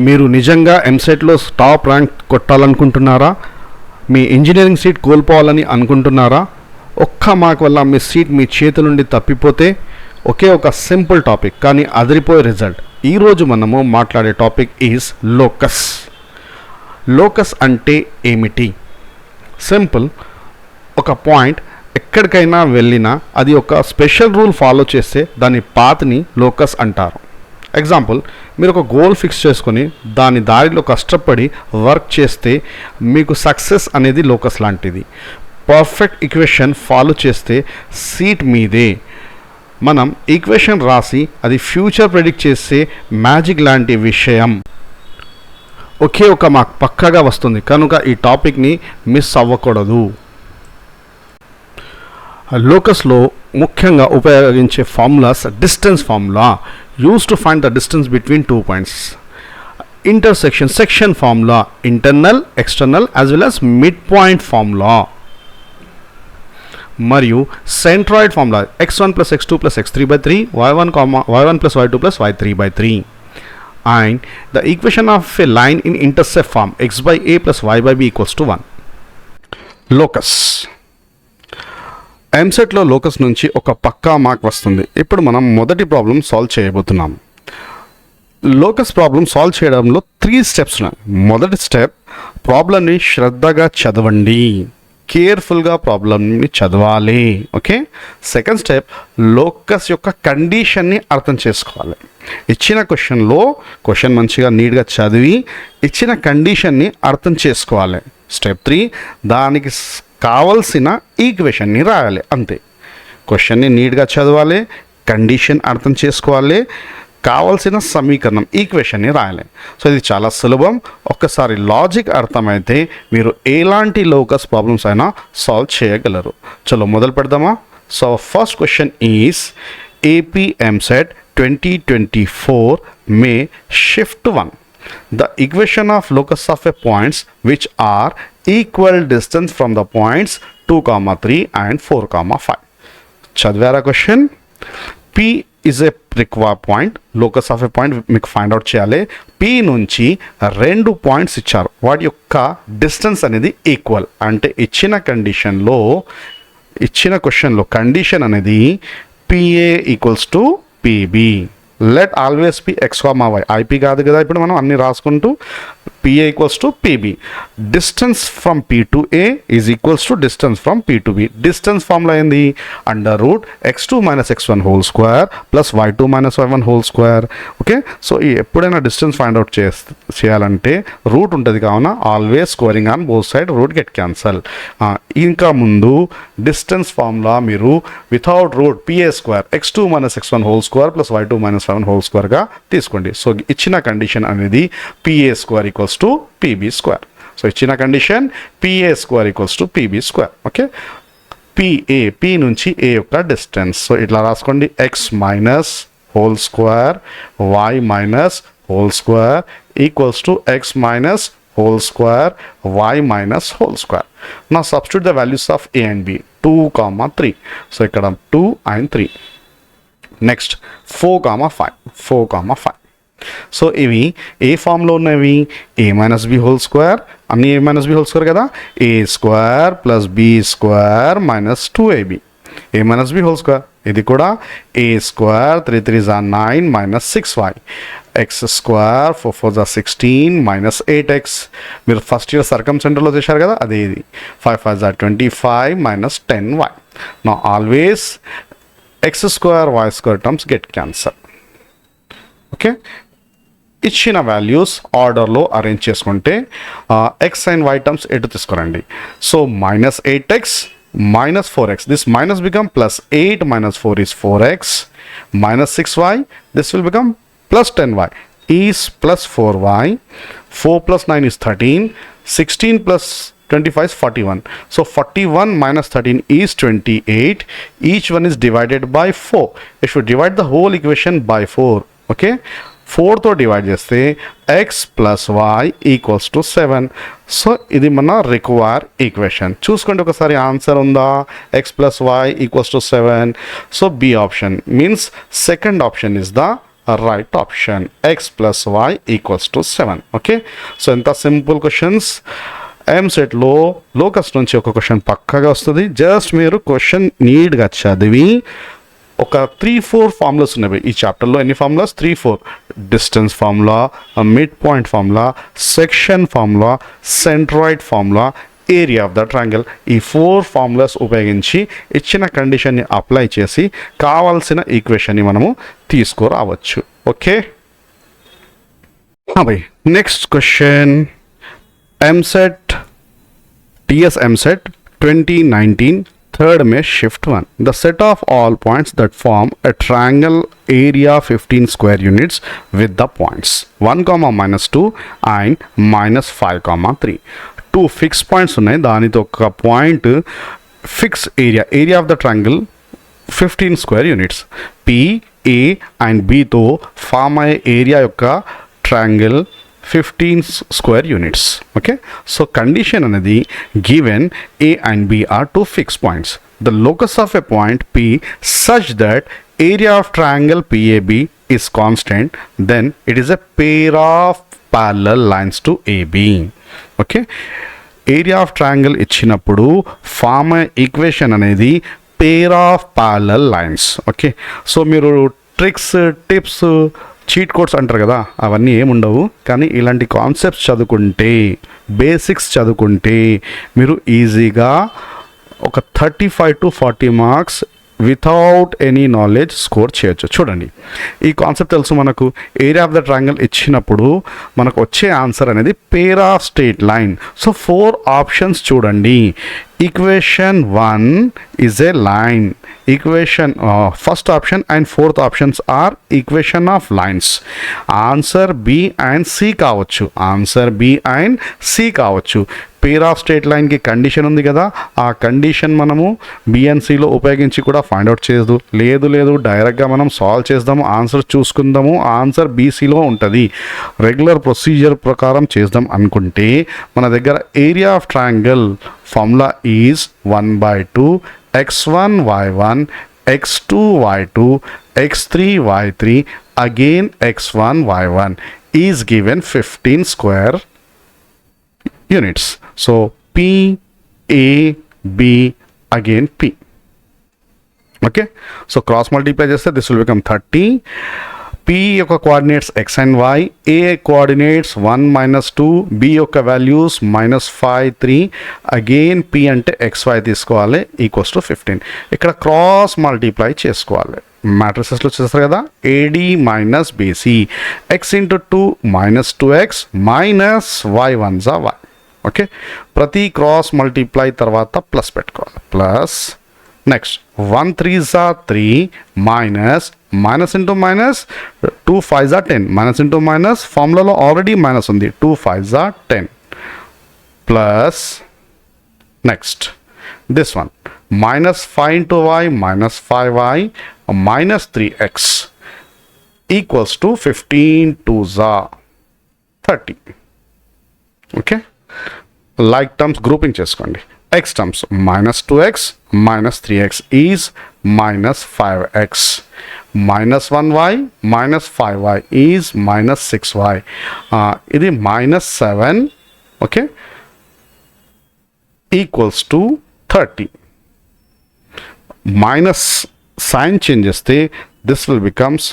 మీరు నిజంగా ఎంసెట్లో టాప్ ర్యాంక్ కొట్టాలనుకుంటున్నారా? మీ ఇంజనీరింగ్ సీట్ కోల్పోవాలని అనుకుంటున్నారా? ఒక్క మార్క్ వల్ల మీ సీట్ మీ చేతుల నుండి తప్పిపోతే ఒకే ఒక సింపుల్ టాపిక్ కానీ అదిరిపోయే రిజల్ట్. ఈరోజు మనము మాట్లాడే టాపిక్ ఈజ్ లోకస్. లోకస్ అంటే ఏమిటి? సింపుల్, ఒక పాయింట్ ఎక్కడికైనా వెళ్ళినా అది ఒక స్పెషల్ రూల్ ఫాలో చేస్తే దాని పాత్ని లోకస్ అంటారు. ఎగ్జాంపుల్, మీరు ఒక గోల్ ఫిక్స్ చేసుకొని దాని దారిలో కష్టపడి వర్క్ చేస్తే మీకు సక్సెస్ అనేది లోకస్ లాంటిది. పర్ఫెక్ట్ ఈక్వేషన్ ఫాలో చేస్తే సీట్ మీదే. మనం ఈక్వేషన్ రాసి అది ఫ్యూచర్ ప్రెడిక్ట్ చేస్తే మ్యాజిక్ లాంటి విషయం. ఒకే ఒక మార్క్ పక్కాగా వస్తుంది కనుక ఈ టాపిక్ని మిస్ అవ్వకూడదు. లోకస్లో ముఖ్యంగా ఉపయోగించే formulas distance formula, use to find the distance between 2 points. Intersection section formula, internal external as well as mid point formula, మరియు centroid formula x1 + x2 + x3/3 y1 + y2 + y3/3. And the equation of a line in intercept form x/a + y/b = 1. Locus. ఎంసెట్లో locus నుంచి ఒక పక్కా mark వస్తుంది. ఇప్పుడు మనం మొదటి problem solve చేయబోతున్నాం. Locus problem solve చేయడంలో 3 steps ఉన్నాయి. మొదటి స్టెప్, ప్రాబ్లంని శ్రద్ధగా చదవండి, కేర్ఫుల్గా ప్రాబ్లమ్ని చదవాలి. ఓకే. సెకండ్ స్టెప్, లోకస్ యొక్క కండిషన్ని అర్థం చేసుకోవాలి. ఇచ్చిన క్వశ్చన్ మంచిగా నీట్గా చదివి ఇచ్చిన కండిషన్ని అర్థం చేసుకోవాలి. స్టెప్ 3, దానికి కావలసిన ఈక్వేషన్ని రాయాలి. అంతే. క్వశ్చన్ని నీట్గా చదవాలి, కండిషన్ అర్థం చేసుకోవాలి, కావాల్సిన సమీకరణం ఈక్వేషన్ని రాయాలి. సో ఇది చాలా సులభం. ఒక్కసారి లాజిక్ అర్థమైతే మీరు ఎలాంటి లోకస్ ప్రాబ్లమ్స్ అయినా సాల్వ్ చేయగలరు. చలో మొదలు పెడదామా? So first question is EAMCET 2024 May Shift 1. The equation of locus of a points which are equal distance from the points 2, 3 and 4, 5. చదివారా question? P is a required point. Locus of a point మీకు find out చేయాలి. P నుంచి 2 points ఇచ్చారు, వాటి యొక్క distance అనేది equal. అంటే ఇచ్చిన క్వశ్చన్లో కండిషన్ అనేది PA = PB. Let always be x, y. IP కాదు కదా, ఇప్పుడు మనం అన్ని రాసుకుంటూ PA = PB. Distance from P to A is equals to distance from P to B. Distance formula ఏంది? √x2 - x1 whole square + y2 - y1 whole square. Okay. So ఎప్పుడైనా distance find out చేయాలంటే root ఉంటుంది, కావున always squaring on both side, root get cancel. ఇంకా ముందు distance formula మీరు without root PA² x2 - x1 whole square + y2 - y1 whole స్క్వేర్గా తీసుకోండి. So ఇచ్చిన కండిషన్ అనేది PA² = PB². సో ఇచ్చిన condition PA² = PB². Okay. P నుంచి A యొక్క డిస్టెన్స్. సో ఇట్లా రాసుకోండి, x - whole square y - whole square = x - whole square y - whole square. నా substitute the values of A and B 2, 3. So ఇక్కడ 2 and 3. Next 4, 5. So ఇవి ఏ ఫామ్లో ఉన్నవి? A - B whole square, అన్ని A - B హోల్ స్క్వేర్ కదా, A² + B² - 2AB. A - B whole square, ఇది కూడా A², 3 3 = 9 - 6y, x² 4 4 = 16 - 8x. మీరు ఫస్ట్ ఇయర్ సర్కమ్ సెంటర్లో చేశారు కదా, అదే ఇది. 5 5 = 25 - 10y. నా always x² y² terms get cancel. Okay. ఇచ్చిన వాల్యూస్ ఆర్డర్లో అరేంజ్ చేసుకుంటే x అండ్ y టర్మ్స్ ఎటు తీసుకురండి. So -8x - 4x, this minus become +8 - 4 is 4x, -6y, this will become +10y is +4y, 4 + 9 is 13, 16 + 25 is 41. So 41 - 13 is 28. Each one is divided by 4. If you divide the whole equation by 4, okay, 4తో divide చేస్తే x + y = 7. So ఇది మన require equation. చూసుకోండి ఒకసారి answer ఉందా? x + y = 7. So B option means second option is the right option. x plus y equals to 7. Okay, so ఎంత simple questions. ఎంసెట్లో locus నుంచి ఒక క్వశ్చన్ పక్కగా వస్తుంది. జస్ట్ మీరు క్వశ్చన్ నీట్గా చదివి ఒక 3-4 ఫార్ములాస్ ఉన్నాయి ఈ చాప్టర్లో. ఎన్ని formulas? 3-4. Distance formula, mid point formula, section formula, centroid formula, area of the triangle. ఈ 4 ఫార్ములాస్ ఉపయోగించి ఇచ్చిన కండిషన్ని అప్లై చేసి కావాల్సిన ఈక్వేషన్ని మనము తీసుకురావచ్చు. ఓకే భాయ్, next question. EAMCET TS EAMCET 2019 3rd May shift 1. The set of all points that form a triangle area 15 square units with the points 1, -2 and -5, 3. 2 fixed points ఉన్నాయి. దానితో ఒక point fix area of the triangle 15 square units. P, A and Bతో form అయ్యే area యొక్క triangle 15 square units. Okay, so condition anadi given A and B are 2 fixed points. The locus of a point P such that area of triangle PAB is constant, then it is a pair of parallel lines to AB. Okay, area of triangle ఇచ్చినప్పుడు form equation అనేది pair of parallel lines. Okay, so మీరు tricks, tips, cheat codes అంటారు కదా, అవన్నీ ఏముండవు. కానీ ఇలాంటి concepts చదువుకుంటే, బేసిక్స్ చదువుకుంటే మీరు ఈజీగా ఒక 35 to 40 marks without any knowledge score చేయొచ్చు. చూడండి, ఈ కాన్సెప్ట్ తెలుసు మనకు. ఏరియా ఆఫ్ ద ట్రయాంగిల్ ఇచ్చినప్పుడు మనకు వచ్చే ఆన్సర్ అనేది pair of straight line. So 4 options చూడండి. Equation 1 is a line. Equation first option and fourth options are equation of lines. Answer B and C కావచ్చు. Answer B and C కావచ్చు. పేర్ of straight లైన్కి condition ఉంది కదా, ఆ condition మనము బిఎన్సిలో ఉపయోగించి కూడా ఫైండ్ అవుట్ చేయదు. లేదు డైరెక్ట్గా మనం సాల్వ్ చేద్దాము, ఆన్సర్ చూసుకుందాము, ఆన్సర్ బీసీలో ఉంటుంది. రెగ్యులర్ ప్రొసీజర్ ప్రకారం చేద్దాం అనుకుంటే మన దగ్గర area of triangle formula is 1/2 x1 y1 x2 y2 x3 y3 again x1 y1 is given 15 square units. So P, A, B, again P. Okay, so cross multiply చేస్తే this will become 30. P యొక్క coordinates x and y, A coordinates 1 - 2, B యొక్క values -5 3, again P అంటే xy తీసుకోవాలి, equals to 15. ఇక్కడ cross multiply చేసుకోవాలి. మ్యాట్రిసెస్లో చేస్తారు కదా, AD - BC, x × 2 -2x -y1 y. Okay, ప్రతి క్రాస్ మల్టిప్లై తర్వాత ప్లస్ పెట్టుకోవాలి. Plus next 1 3 3 minus into minus 2 5 10, minus into minus ఫార్ములాలో ఆల్రెడీ మైనస్ ఉంది, 2 5 10 plus next this one -5 into y -5y -3x equals to 15 2s 30. Okay, like terms గ్రూపింగ్ చేసుకోండి. x terms -2x -3x is -5x, -1y -5y is -6y, ఇది -7. Okay, equals to 30. Minus sign change చేస్తే this will becomes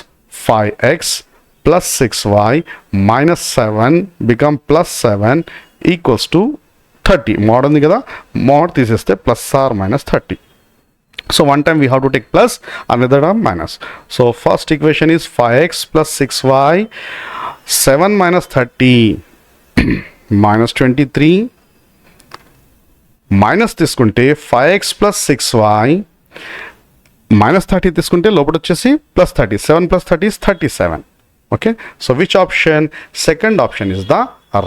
5x + 6y -7 become +7 equals to 30. mod ఉంది కదా, mod తీసేస్తే +or-30. So one time we have to take plus, another time minus. So first equation is 5x + 6y, 7 - 30 -23, minus తీసుకుంటే 5x + 6y -30 తీసుకుంటే లోపల వచ్చేసి +30, 7 + 30 is 37. Okay, so which option? Second option is the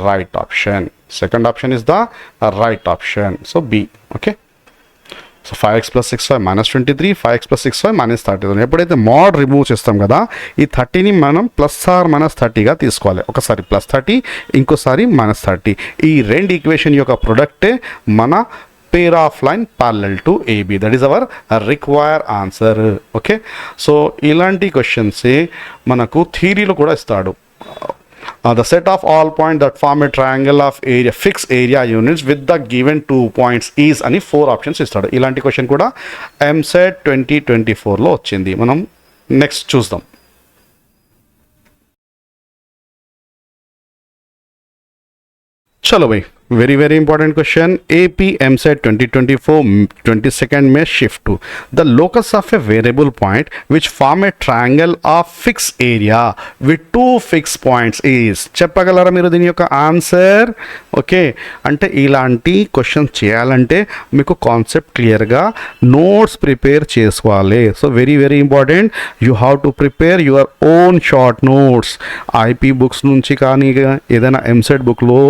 right option. Second option is the right option. So B. Okay, so 5x + 6y -23, 5x + 6y -30. ఎప్పుడైతే mode remove చేస్తాం కదా, ఈ 30ని మనం +or-30గా తీసుకోవాలి. ఒకసారి +30, ఇంకోసారి -30. ఈ రెండు ఈక్వేషన్ యొక్క ప్రొడక్టే మన pair of line parallel to AB. That is our required answer. Okay, so ఇలాంటి క్వశ్చన్స్ మనకు థియరీలో కూడా ఇస్తాడు. The set of all points that form a triangle of area fixed area units with the given 2 points is అని 4 options ఇస్తాడు. ఇలాంటి question కూడా EAMCET 2024లో వచ్చింది. మనం నెక్స్ట్ చూద్దాం. चलो भाई, very important question. AP EAMCET 2024 22nd May shift to the locus of a variable point which form a triangle of fixed area with 2 fixed points is. చెప్పగలరా మీరు దీని యొక్క ఆన్సర్? ఓకే, అంటే ఇలాంటి క్వశ్చన్ చేయాలంటే మీకు కాన్సెప్ట్ క్లియర్గా నోట్స్ ప్రిపేర్ చేసుకోవాలి. So very important, you have to prepare your own short notes. IP books నుంచి కానీ ఏదైనా EAMCET బుక్లో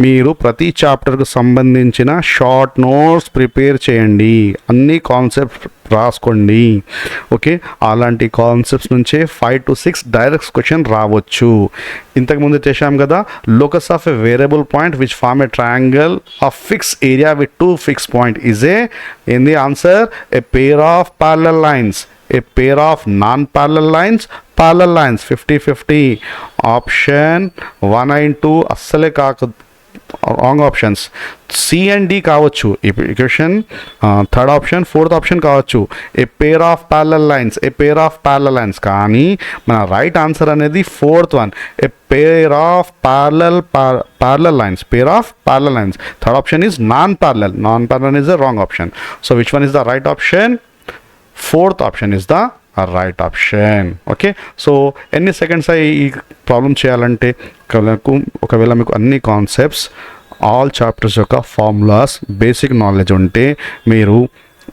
మీరు ప్రతి చాప్టర్కు సంబంధించిన షార్ట్ నోట్స్ ప్రిపేర్ చేయండి, అన్ని కాన్సెప్ట్స్ రాసుకోండి. ఓకే, అలాంటి కాన్సెప్ట్స్ నుంచే 5 to 6 డైరెక్ట్ క్వశ్చన్ రావచ్చు. ఇంతకుముందు చేశాం కదా, locus of a variable point which form a triangle of fix area with 2 fix point is in the answer a pair of parallel lines, a pair of non-parallel lines, parallel lines 50-50. Option 1 and 2 అస్సలే కాకు, wrong options. C and D కావచ్చు equation, third option, fourth option కావచ్చు. A pair of parallel lines, a pair of parallel lines, కానీ మన right answer అనేది fourth one, A pair of parallel lines, pair of parallel lines. Third option is non parallel is the wrong option. So which one is the right option? Fourth option is the right option. Okay, so ఎన్ని seconds ఈ problem చేయాలంటే ఒకవేళ మీకు అన్ని concepts, all chapters యొక్క formulas, basic knowledge ఉంటే మీరు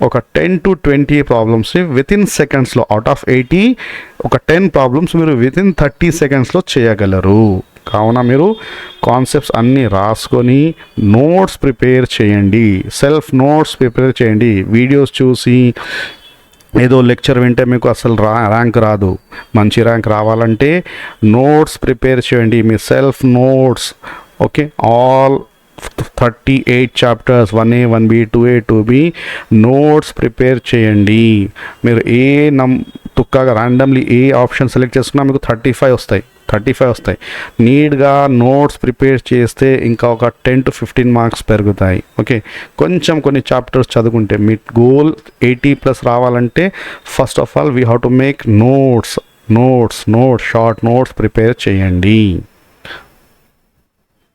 ఒక 10 to 20 ప్రాబ్లమ్స్ని వితిన్ సెకండ్స్లో, అవుట్ ఆఫ్ 80 ఒక 10 ప్రాబ్లమ్స్ మీరు వితిన్ 30 సెకండ్స్లో చేయగలరు. కావున మీరు కాన్సెప్ట్స్ అన్నీ రాసుకొని నోట్స్ ప్రిపేర్ చేయండి, సెల్ఫ్ నోట్స్ ప్రిపేర్ చేయండి. వీడియోస్ చూసి ఏదో లెక్చర్ వింటే మీకు అసలు ర్యాంక్ రాదు. మంచి ర్యాంక్ రావాలంటే నోట్స్ ప్రిపేర్ చేయండి, మీ self notes. Okay, all 38 chapters 1A 1B 2A 2B notes prepare చేయండి. మీరు తుక్కగా ర్యాండమ్లీ ఏ ఆప్షన్ సెలెక్ట్ చేసుకున్నా మీకు 35 వస్తాయి. నీట్గా నోట్స్ ప్రిపేర్ చేస్తే ఇంకా ఒక 10 to 15 మార్క్స్ పెరుగుతాయి. ఓకే, కొంచెం కొన్ని చాప్టర్స్ చదువుకుంటే మీ గోల్ 80+ రావాలంటే first of all we have to make notes, short notes prepare చేయండి.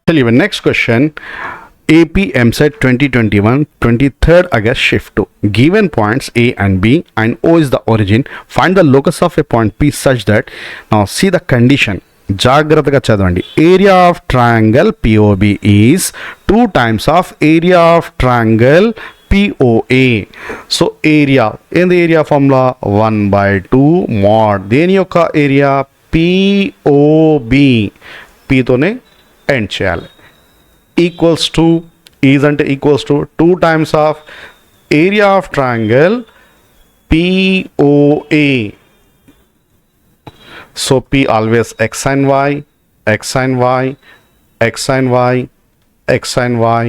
చలిए next question. AP EAMCET 2021 23rd August shift to given points A and B and O is the origin. Find the locus of a point P such that, now see the condition, జాగ్రత్తగా చదవండి. Area of triangle POB is 2 times of area of triangle POA. So area ఏంది? Area formula 1/2 mod దేని యొక్క area? POB, Pతోనే end చేయాలి. Equals to, is అంటే equals to 2 times of area of triangle POA. So P always x and y, x and y, x and y, x and y.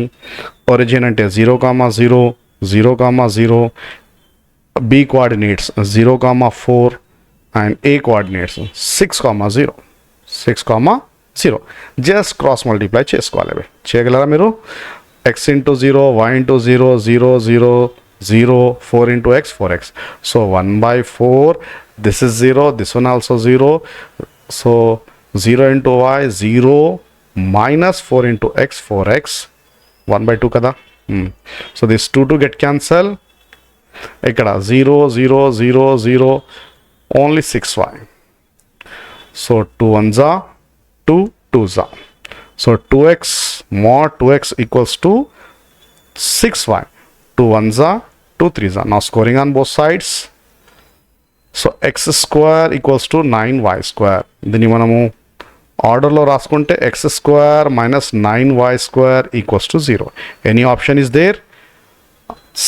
Origin అంటే 0,0, 0,0. B coordinates 0,4 and A coordinates 6,0, 6,0. Just cross multiply చేసుకోవాలి. అవి చేయగలరా మీరు? x into 0, y into 0, 0, 0, 0, 4 into x, 4x. So 1/4, this is 0, this one also 0. So 0 into y, 0 minus 4 into x, 4x. 1/2 kada. So this 2 get cancel. Ikkada 0, 0, 0, 0, only 6y. So 2 ones are 2, 2s are. So 2x mod 2x equals to 6y. 2 ones are 2 3s are. Now scoring on both sides. So x square equals to 9y square. దీన్ని మనము ఆర్డర్లో రాసుకుంటే x square minus 9y square equals to 0. Any option is there?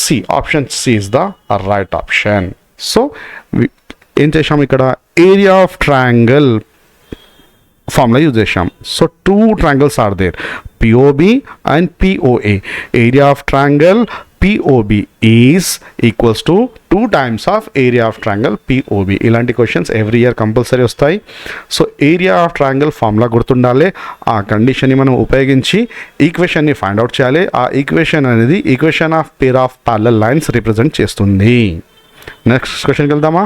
C. Option C is the right option. So ఏం చేసాము ఇక్కడ? Area of triangle formula use చేసాం. So two triangles are there, POB and POA. Area of triangle POB is equals to 2 times of area of triangle POB. ఇలాంటి questions every year compulsory వస్తాయి. So area of triangle formula గుర్తుండాలి. ఆ కండిషన్ని మనం ఉపయోగించి ఈక్వేషన్ని find out చేయాలి. ఆ equation అనేది equation of pair of parallel lines represent చేస్తుంది. నెక్స్ట్ క్వశ్చన్కి వెళ్దామా?